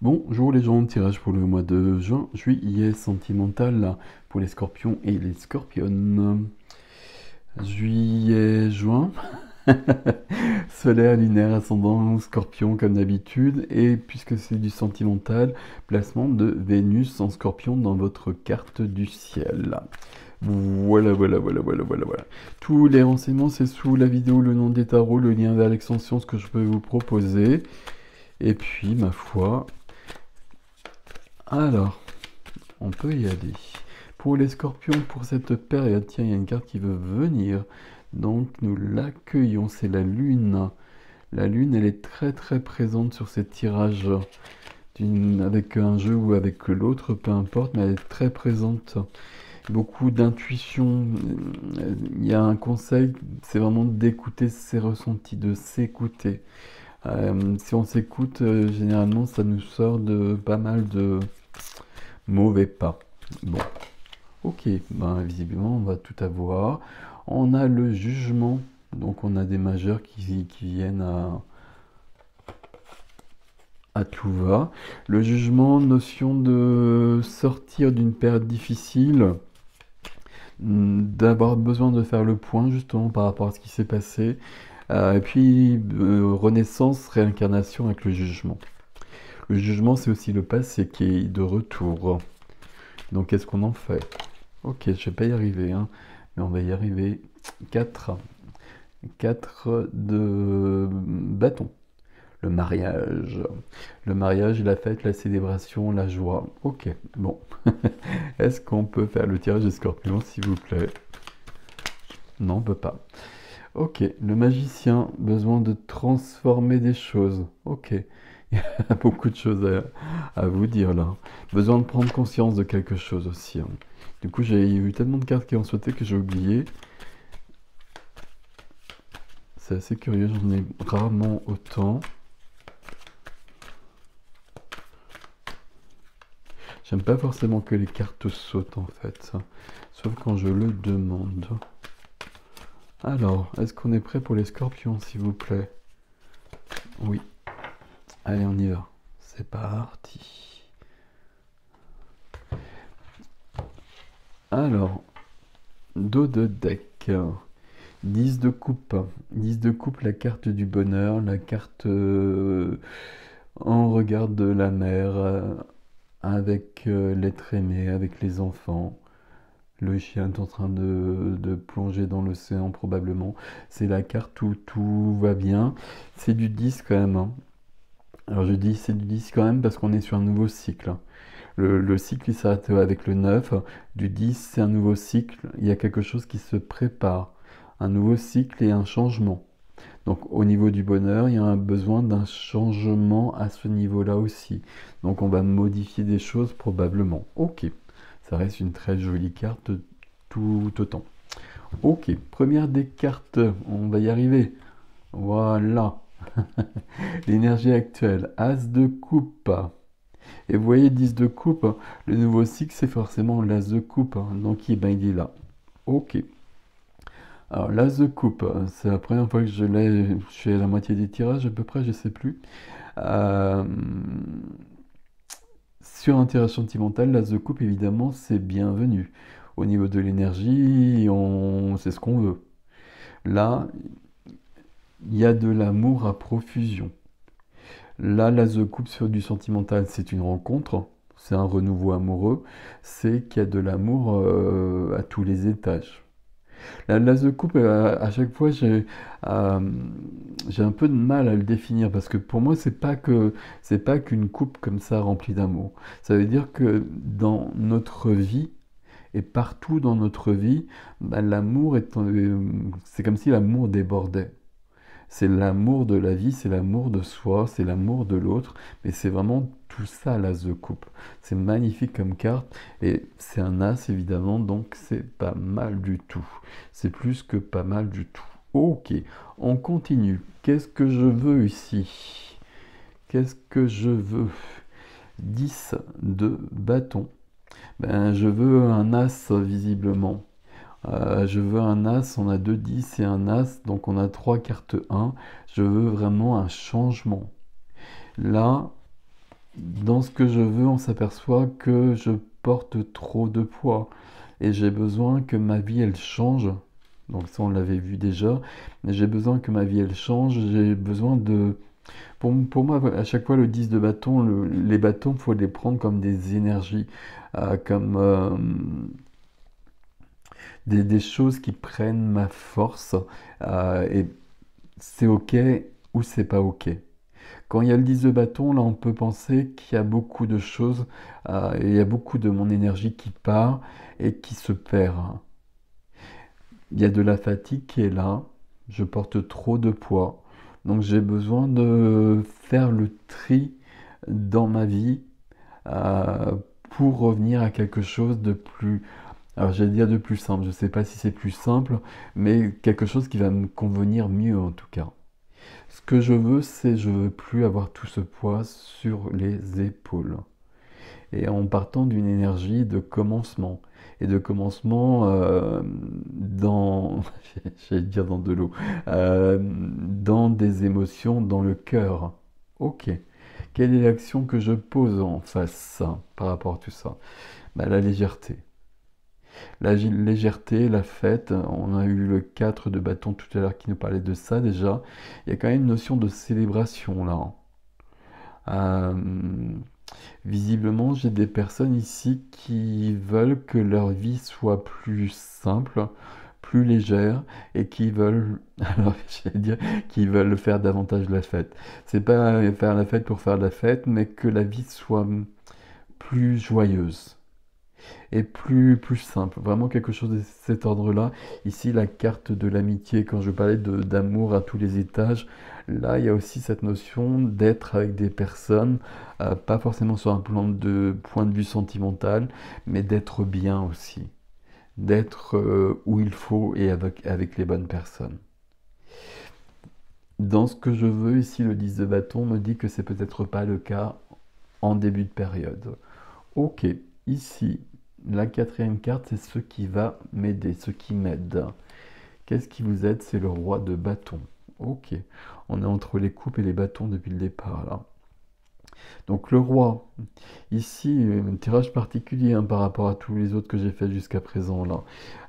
Bonjour les gens, tirage pour le mois de juin, juillet sentimental pour les scorpions et les scorpionnes. Juillet, juin, solaire, lunaire, ascendant, scorpion comme d'habitude. Et puisque c'est du sentimental, placement de Vénus en scorpion dans votre carte du ciel. Voilà. Tous les renseignements, c'est sous la vidéo, le nom des tarots, le lien vers l'extension, ce que je peux vous proposer. Et puis, ma foi, alors, on peut y aller. Pour les scorpions, pour cette période, tiens, il y a une carte qui veut venir. Donc, nous l'accueillons, c'est la lune. La lune, elle est très très présente sur ces tirages. Avec un jeu ou avec l'autre, peu importe, mais elle est très présente. Beaucoup d'intuition. Il y a un conseil, c'est vraiment d'écouter ses ressentis, de s'écouter. Si on s'écoute, généralement, ça nous sort de pas mal de mauvais pas. Bon, ok, ben, visiblement, on va tout avoir. On a le jugement, donc on a des majeurs qui viennent à tout va. Le jugement, notion de sortir d'une période difficile, d'avoir besoin de faire le point justement par rapport à ce qui s'est passé. Et puis, renaissance, réincarnation avec le jugement. Le jugement, c'est aussi le passé qui est de retour. Donc, qu'est-ce qu'on en fait? Ok, je vais pas y arriver, hein, mais on va y arriver. 4. 4 de bâton. Le mariage. Le mariage, la fête, la célébration, la joie. Ok, bon. Est-ce qu'on peut faire le tirage des scorpions, s'il vous plaît? Non, on peut pas. Ok, le magicien, besoin de transformer des choses. Ok, il y a beaucoup de choses à vous dire là. Besoin de prendre conscience de quelque chose aussi, hein. Du coup, j'ai eu tellement de cartes qui ont sauté que j'ai oublié. C'est assez curieux, j'en ai rarement autant. J'aime pas forcément que les cartes sautent en fait, sauf quand je le demande. Alors, est-ce qu'on est prêt pour les scorpions, s'il vous plaît? Oui. Allez, on y va. C'est parti. Alors, dos de deck. 10 de coupe. 10 de coupe, la carte du bonheur, la carte en regard de la mer, avec l'être aimé, avec les enfants. Le chien est en train de plonger dans l'océan probablement. C'est la carte où tout va bien. C'est du 10 quand même, hein. Alors je dis c'est du 10 quand même parce qu'on est sur un nouveau cycle, hein. Le cycle il s'arrête avec le 9. Du 10 c'est un nouveau cycle. Il y a quelque chose qui se prépare. Un nouveau cycle et un changement. Donc au niveau du bonheur, il y a un besoin d'un changement à ce niveau-là aussi. Donc on va modifier des choses probablement. Ok, ça reste une très jolie carte tout autant. Ok, première des cartes, on va y arriver. Voilà. L'énergie actuelle, As de coupe. Et vous voyez 10 de coupe, le nouveau cycle c'est forcément l'As de coupe. Donc ben, il est là. Ok. Alors l'As de coupe, c'est la première fois que je l'ai, je suis à la moitié des tirages à peu près, je sais plus. Euh, Sur un tirage sentimental, l'As de coupe évidemment c'est bienvenu. Au niveau de l'énergie, c'est ce qu'on veut. Là, il y a de l'amour à profusion. Là, l'As de coupe sur du sentimental, c'est une rencontre, c'est un renouveau amoureux, c'est qu'il y a de l'amour à tous les étages. L'As de coupe, à chaque fois, j'ai un peu de mal à le définir parce que pour moi, c'est pas qu'une coupe comme ça remplie d'amour. Ça veut dire que dans notre vie et partout dans notre vie, bah, c'est comme si l'amour débordait. C'est l'amour de la vie, c'est l'amour de soi, c'est l'amour de l'autre, mais c'est vraiment tout ça l'As de coupe. C'est magnifique comme carte et c'est un As évidemment, donc c'est pas mal du tout. C'est plus que pas mal du tout. Ok, on continue. Qu'est-ce que je veux ici? Qu'est-ce que je veux? 10 de bâton. Ben, je veux un As visiblement. Je veux un As, on a deux 10 et un As, donc on a 3 cartes 1. Je veux vraiment un changement. Là, Dans ce que je veux, on s'aperçoit que je porte trop de poids et j'ai besoin que ma vie elle change. Donc ça on l'avait vu déjà, mais j'ai besoin que ma vie elle change. J'ai besoin de... pour moi, à chaque fois le 10 de bâton, les bâtons, il faut les prendre comme des énergies, comme des choses qui prennent ma force. Et c'est ok ou c'est pas ok. Quand il y a le 10 de bâton, là, on peut penser qu'il y a beaucoup de choses, et il y a beaucoup de mon énergie qui part et qui se perd. Il y a de la fatigue qui est là, je porte trop de poids, donc j'ai besoin de faire le tri dans ma vie euh, pour revenir à quelque chose de plus, alors j'allais dire de plus simple, je ne sais pas si c'est plus simple, mais quelque chose qui va me convenir mieux en tout cas. Ce que je veux, c'est je veux plus avoir tout ce poids sur les épaules. Et en partant d'une énergie de commencement. Et de commencement dans, j'allais dire dans de l'eau, dans des émotions, dans le cœur. Ok. Quelle est l'action que je pose en face par rapport à tout ça? Bah, la légèreté. La légèreté, la fête, on a eu le 4 de bâton tout à l'heure qui nous parlait de ça déjà. Il y a quand même une notion de célébration là. Euh, Visiblement, j'ai des personnes ici qui veulent que leur vie soit plus simple, plus légère et qui veulent, alors j'allais dire, qui veulent faire davantage la fête. C'est pas faire la fête pour faire la fête, mais que la vie soit plus joyeuse et plus simple. Vraiment quelque chose de cet ordre-là. Ici, la carte de l'amitié, quand je parlais d'amour à tous les étages, là, il y a aussi cette notion d'être avec des personnes, pas forcément sur un plan de point de vue sentimental, mais d'être bien aussi. D'être où il faut et avec les bonnes personnes. Dans ce que je veux, ici, le 10 de bâton me dit que c'est peut-être pas le cas en début de période. Ok, ici, la quatrième carte, c'est ce qui va m'aider, ce qui m'aide. Qu'est-ce qui vous aide? C'est le roi de bâton. Ok, on est entre les coupes et les bâtons depuis le départ là. Donc le roi, ici, un tirage particulier par rapport à tous les autres que j'ai fait jusqu'à présent là.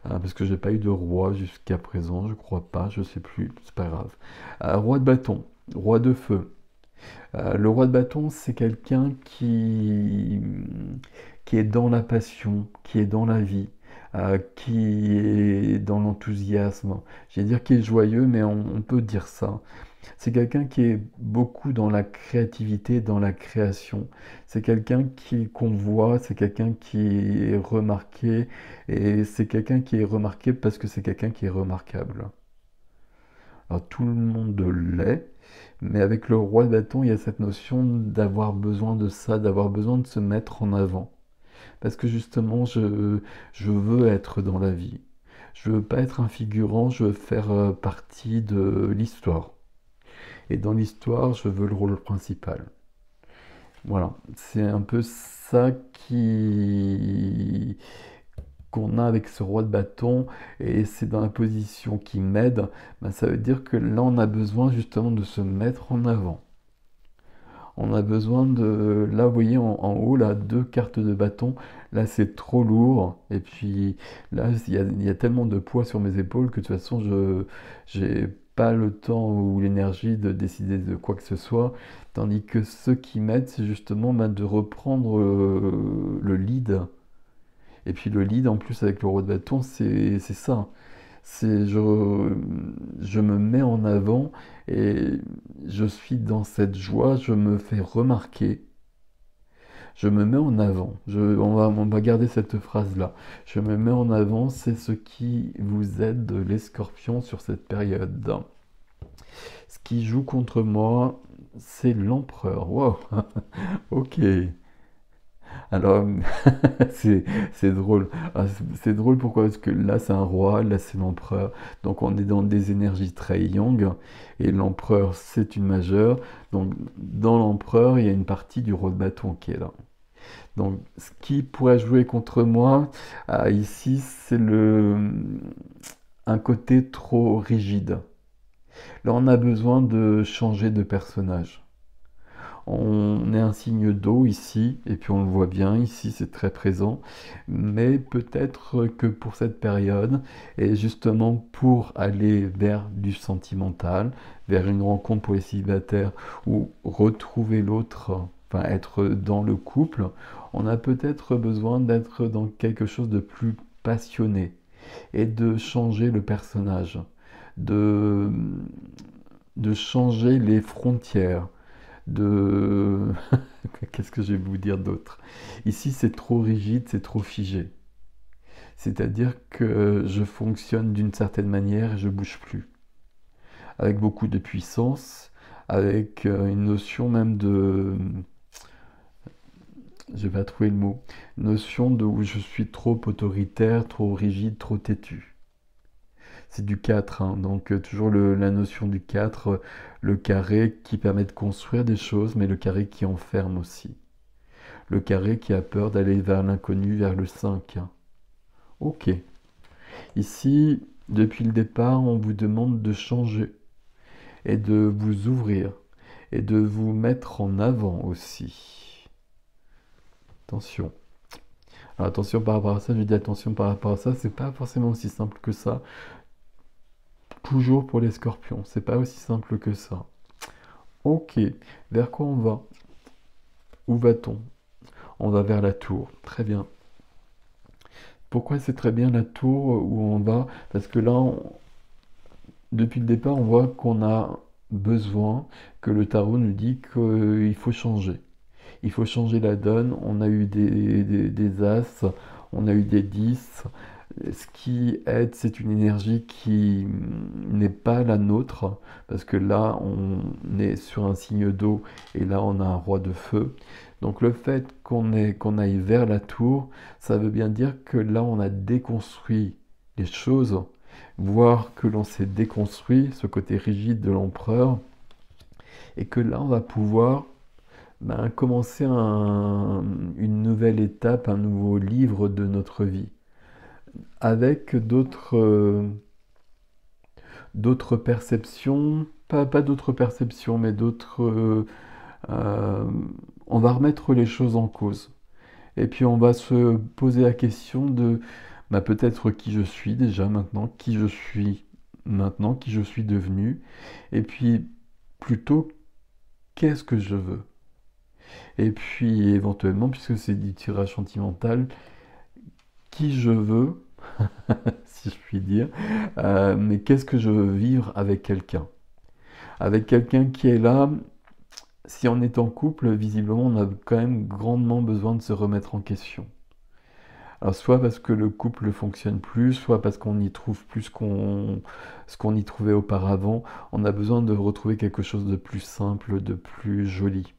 Parce que j'ai pas eu de roi jusqu'à présent, je crois pas, je sais plus, c'est pas grave. Roi de bâton, roi de feu. Le roi de bâton, c'est quelqu'un qui est dans la passion, qui est dans la vie, qui est dans l'enthousiasme. J'allais dire qu'il est joyeux, mais on peut dire ça. C'est quelqu'un qui est beaucoup dans la créativité, dans la création. C'est quelqu'un qu'on voit, c'est quelqu'un qui est remarqué, et c'est quelqu'un qui est remarqué parce que c'est quelqu'un qui est remarquable. Alors tout le monde l'est, mais avec le roi de bâton, il y a cette notion d'avoir besoin de ça, d'avoir besoin de se mettre en avant. Parce que justement, je veux être dans la vie. Je veux pas être un figurant, je veux faire partie de l'histoire. Et dans l'histoire, je veux le rôle principal. Voilà, c'est un peu ça qui qu'on a avec ce roi de bâton, et c'est dans la position qui m'aide, ben, ça veut dire que là on a besoin justement de se mettre en avant. On a besoin de... Là, vous voyez, en haut, là, deux cartes de bâton. Là, c'est trop lourd. Et puis, là, il y a tellement de poids sur mes épaules que de toute façon, je j'ai pas le temps ou l'énergie de décider de quoi que ce soit. Tandis que ce qui m'aide, c'est justement ben, de reprendre le lead. Et puis, le lead, en plus, avec le roi de bâton, c'est ça. C'est je me mets en avant et je suis dans cette joie, je me fais remarquer, je me mets en avant. On va garder cette phrase-là. Je me mets en avant, c'est ce qui vous aide les scorpions sur cette période. Ce qui joue contre moi, c'est l'empereur. Wow, ok. Alors, c'est drôle. C'est drôle pourquoi? Parce que là, c'est un roi, là, c'est l'empereur. Donc, on est dans des énergies très yang. Et l'empereur, c'est une majeure. Donc, dans l'empereur, il y a une partie du roi de bâton qui est là. Donc, ce qui pourrait jouer contre moi, ici, c'est un côté trop rigide. Là, on a besoin de changer de personnage. On est un signe d'eau ici, et puis on le voit bien, ici c'est très présent, mais peut-être que pour cette période, et justement pour aller vers du sentimental, vers une rencontre pour les célibataires, ou retrouver l'autre, enfin être dans le couple, on a peut-être besoin d'être dans quelque chose de plus passionné, et de changer le personnage, de, de changer les frontières de... Qu'est-ce que je vais vous dire d'autre? Ici, c'est trop rigide, c'est trop figé. C'est-à-dire que je fonctionne d'une certaine manière et je bouge plus. Avec beaucoup de puissance, avec une notion même de... Je vais pas trouver le mot. Notion de où je suis trop autoritaire, trop rigide, trop têtu. C'est du 4, hein, donc toujours la notion du 4, le carré qui permet de construire des choses, mais le carré qui enferme aussi. Le carré qui a peur d'aller vers l'inconnu, vers le 5. Ok. Ici, depuis le départ, on vous demande de changer et de vous ouvrir et de vous mettre en avant aussi. Attention. Alors attention par rapport à ça, je dis attention par rapport à ça, c'est pas forcément aussi simple que ça. Toujours pour les scorpions, c'est pas aussi simple que ça. Ok, vers quoi on va? Où va-t-on? On va vers la tour, très bien. Pourquoi c'est très bien la tour où on va? Parce que là, depuis le départ, on voit qu'on a besoin, que le tarot nous dit qu'il faut changer. Il faut changer la donne. On a eu des as, on a eu des 10. Ce qui aide, c'est une énergie qui n'est pas la nôtre, parce que là, on est sur un signe d'eau et là, on a un roi de feu. Donc le fait qu'on aille vers la tour, ça veut bien dire que là, on a déconstruit les choses, voire que l'on s'est déconstruit, ce côté rigide de l'empereur, et que là, on va pouvoir commencer une nouvelle étape, un nouveau livre de notre vie, avec d'autres perceptions, pas d'autres perceptions, mais euh, on va remettre les choses en cause. Et puis on va se poser la question de peut-être qui je suis déjà maintenant, qui je suis maintenant, qui je suis devenu, et puis plutôt qu'est-ce que je veux. Et puis éventuellement, puisque c'est du tirage sentimental, qui je veux, si je puis dire, mais qu'est-ce que je veux vivre avec quelqu'un. Avec quelqu'un qui est là, si on est en couple, visiblement, on a quand même grandement besoin de se remettre en question. Alors, soit parce que le couple ne fonctionne plus, soit parce qu'on y trouve plus ce qu'on y trouvait auparavant. On a besoin de retrouver quelque chose de plus simple, de plus joli.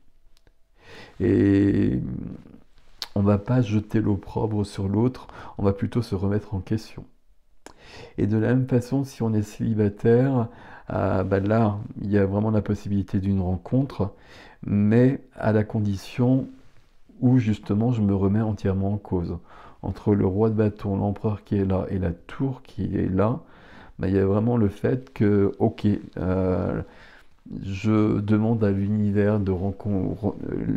Et on ne va pas jeter l'opprobre sur l'autre, on va plutôt se remettre en question. Et de la même façon, si on est célibataire, là, il y a vraiment la possibilité d'une rencontre, mais à la condition où justement je me remets entièrement en cause. Entre le roi de bâton, l'empereur qui est là et la tour qui est là, il y a vraiment le fait que, ok, je demande à l'univers de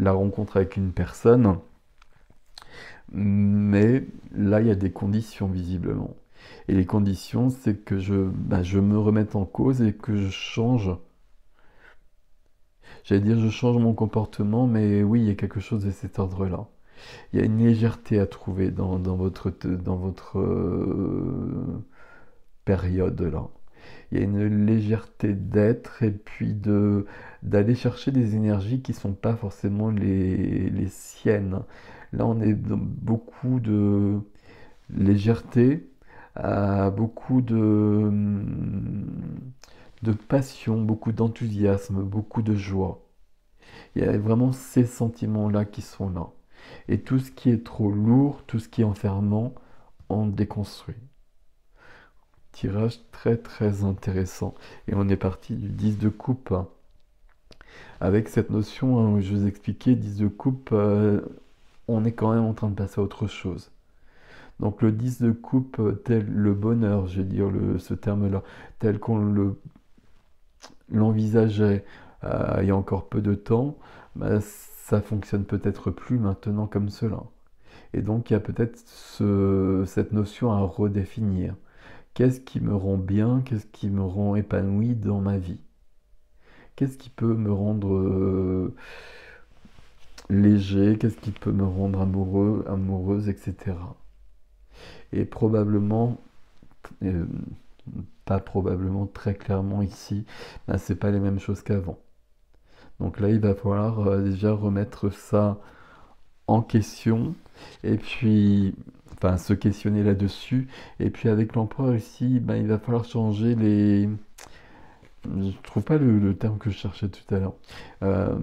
la rencontre avec une personne, mais là, il y a des conditions visiblement. Et les conditions, c'est que je me remette en cause et que je change. J'allais dire, je change mon comportement, mais oui, il y a quelque chose de cet ordre-là. Il y a une légèreté à trouver dans votre période là. Il y a une légèreté d'être et puis d'aller chercher des énergies qui ne sont pas forcément les siennes. Là, on est dans beaucoup de légèreté, beaucoup de passion, beaucoup d'enthousiasme, beaucoup de joie. Il y a vraiment ces sentiments-là qui sont là. Et tout ce qui est trop lourd, tout ce qui est enfermant, on déconstruit. Tirage très très intéressant. Et on est parti du 10 de coupe. Avec cette notion, où je vous expliquais, 10 de coupe, on est quand même en train de passer à autre chose. Donc le 10 de coupe, tel le bonheur, je vais dire ce terme-là, tel qu'on l'envisageait il y a encore peu de temps, bah, ça fonctionne peut-être plus maintenant comme cela. Et donc il y a peut-être cette notion à redéfinir. Qu'est-ce qui me rend bien? Qu'est-ce qui me rend épanoui dans ma vie? Qu'est-ce qui peut me rendre léger? Qu'est-ce qui peut me rendre amoureux, amoureuse, etc. Et probablement, euh, pas probablement, très clairement ici, bah, c'est pas les mêmes choses qu'avant. Donc là, il va falloir déjà remettre ça en question et puis, enfin, se questionner là-dessus. Et puis avec l'empereur ici, ben, il va falloir changer les. Je trouve pas le terme que je cherchais tout à l'heure. Euh,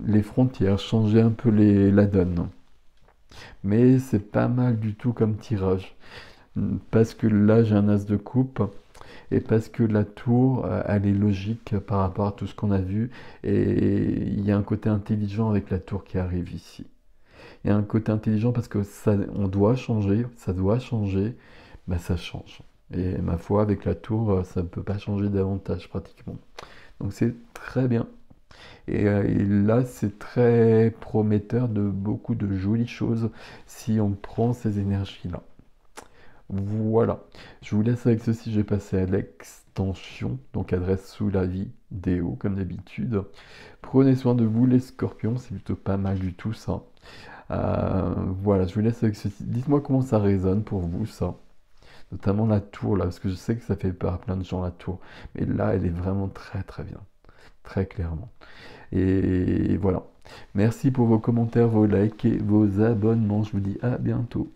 les frontières, changer un peu la donne. Mais c'est pas mal du tout comme tirage. Parce que là, j'ai un as de coupe. Et parce que la tour, elle est logique par rapport à tout ce qu'on a vu. Et il y a un côté intelligent avec la tour qui arrive ici. Il y a un côté intelligent parce que ça, on doit changer, ça doit changer, bah ça change. Et ma foi, avec la tour, ça ne peut pas changer davantage pratiquement. Donc c'est très bien. Et là, c'est très prometteur de beaucoup de jolies choses si on prend ces énergies-là. Voilà. Je vous laisse avec ceci, je vais passer à l'extension, donc adresse sous la vie Déo, comme d'habitude. Prenez soin de vous les scorpions, c'est plutôt pas mal du tout ça. Voilà, je vous laisse avec ceci. Dites-moi comment ça résonne pour vous, ça. Notamment la tour, là, parce que je sais que ça fait peur à plein de gens, la tour. Mais là, elle est vraiment très très bien. Très clairement. Et voilà. Merci pour vos commentaires, vos likes et vos abonnements. Je vous dis à bientôt.